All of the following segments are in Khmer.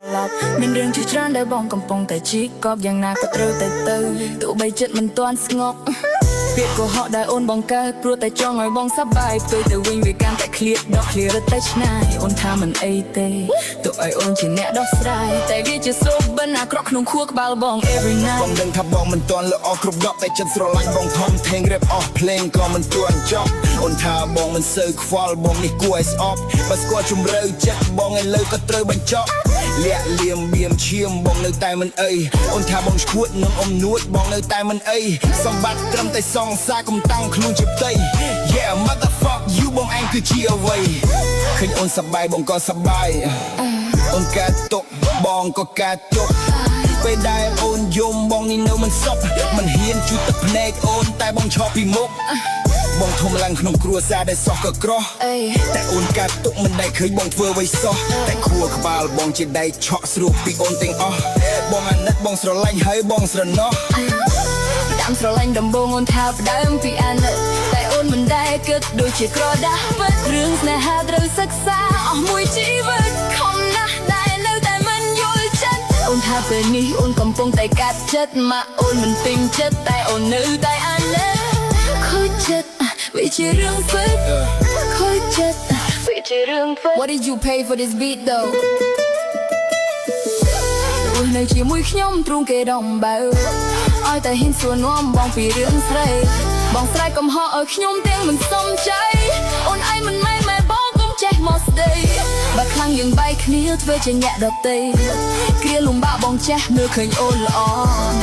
មានរឿងជាច្រើនដែលបងកំពុងតែជីកកប់យ៉ាងណាក៏ត្រូវតែទៅទោះបីចិត្តមិនទាន់ស្ងប់ពាក្យកុហកដែលអូនបង្កើតព្រោះតែចង់ឲ្យបងសប្បាយផ្ទុយទៅវិញវាកាន់តែឃ្លាតដល់ឃ្លារត់តែឆ្ងាយអូនថាមិនអីទេទោះឲ្យអូនជាអ្នកដោះស្រាយតែវាជាសូបិនអាក្រក់ក្នុងខួរក្បាលបង every night បងដឹងថាបងមិនទាន់ល្អគ្រប់ដប់តែចិត្តស្រឡាញ់បងធំធេងរៀបអស់ភ្លេងក៏មិនទាន់ចប់អូនថាបងមិនសូវខ្វល់បងនេះគួរឲ្យស្អប់បើស្គាល់ជំរឿចិត្តបងឲ្យលើក៏ត្រូវបញ្ចប់លាក់លៀមបៀមឈាមបងនៅតែមិនអីអូនថាបងឈួតនឹងអមនួតបងនៅតែមិនអីសម្បត្តិត្រឹមតែសងសាកុំតាំងខ្លួនជាផ្ទៃ Yeah motherfuck you បងឯងគឺជាអ្វីឃើញអូនសប្បាយបងក៏សប្បាយអូនកើតទុកបងក៏កើតទុកពេលដែលអូនយំបងនេះនៅមិនសុខមិនហ៊ានជួយទឹកភ្នែកអូនតែបងឈប់ពីមុខបងធំឡើងក្នុងគ្រួសារដែលសោះក៏ក្រោះតែអូនកើតទុកមិនដែលឃើញបងធ្វើអ្វីសោះតែខួរក្បាលបងជាដៃឆក់ស្រួលពីអូនទាំងអស់បងអាណិតបងស្រឡាញ់ហើយបងស្រណោះដើមស្រឡាញ់ដំបងអូនថាផ្ដើមពីអាណិតតែអូនមិនដែលគិតដូចជាក្រដាស់ពិតរឿងស្នេហាត្រូវសិក្សាអស់មួយជីវិតខំណាស់ដែលនៅតែមិនយល់ចិត្តអូនថាពេលនេះអូនកំពុងតែកាត់ចិត្តមកអូនមិនពេញចិត្តតែអូននៅតែអាណិតខូចចិត្តវាជារឿងពិតខូចចិត្តវាជារឿងពិត What did you pay for this beat though នៅជាមួយខ្ញុំទ្រូងគេដំបៅឲ្យតែហ៊ានសួរនាំបងពីរឿងស្រីបងស្រែកកំហកឲ្យខ្ញុំទាំងមិនសមใจអូនឯងមិនមែនម៉ែបងកុំចេះមកស្ដីបើខ្លាំងយើងបែកគ្នាធ្វើជាញាក់ដតីគ្រាលំបាកបងចេះមើលឃើញអូនល្អ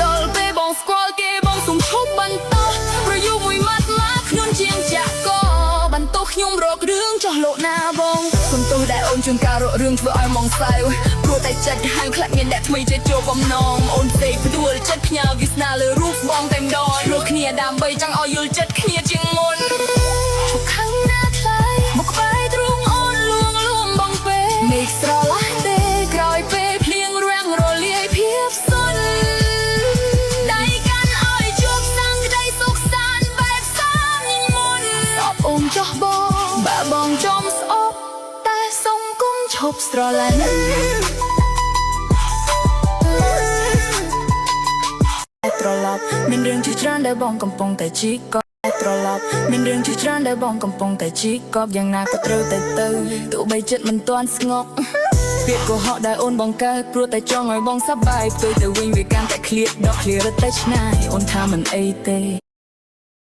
ដល់ពេលបងស្គាល់គេបងសុំឈប់បន្តប្រយោគមួយម៉ាត់មកខ្ញុំជាងចាក់កបន្ទោសខ្ញុំរករឿងចោះលោកណាបងសុំទោសដែលអូនជួនកាលរករឿងធ្វើឲ្យមកសៅព្រោះតែចិត្តហាងខ្លាចមានអ្នកថ្មីជាចូលបំណងអូនពេកផ្ដួលចិត្តផ្ញើវាសនាលើរូបបងតែម្ដងរកគ្នាដើម្បីចង់ឲ្យយល់ចិត្តគ្នាជាងមុនឈប់ខាងណាថ្លៃមកក្បែរទ្រូងអូនលួងបងពេមេឃស្រឡះទេក្រោយពេលភ្លៀងរាំងរលាយភាពសុនដៃកាន់ឲ្យជួបសាំងក្តីសុខសាន្តបែបសាមញមុនអបអូនចោះបងបើបងចំស្អប់តែសុំគុំឈប់ស្រឡាញ់ត្រឡប់មានរឿងជាច្រើនដែលបងកំពុងតែជីកកប់ត្រឡប់មានរឿងជាច្រើនដែលបងកំពុងតែជីកកប់យ៉ាងណាក៏ត្រូវតែទៅទោះបីចិត្តមិនទាន់ស្ងប់ពាក្យកុហកដែលអូនបង្កើតព្រោះតែចង់ឲ្យបងសប្បាយផ្ទុយទៅវិញវាកាន់តែឃ្លាតដល់ឃ្លារត់តែឆ្ងាយអូនថាមិនអីទេ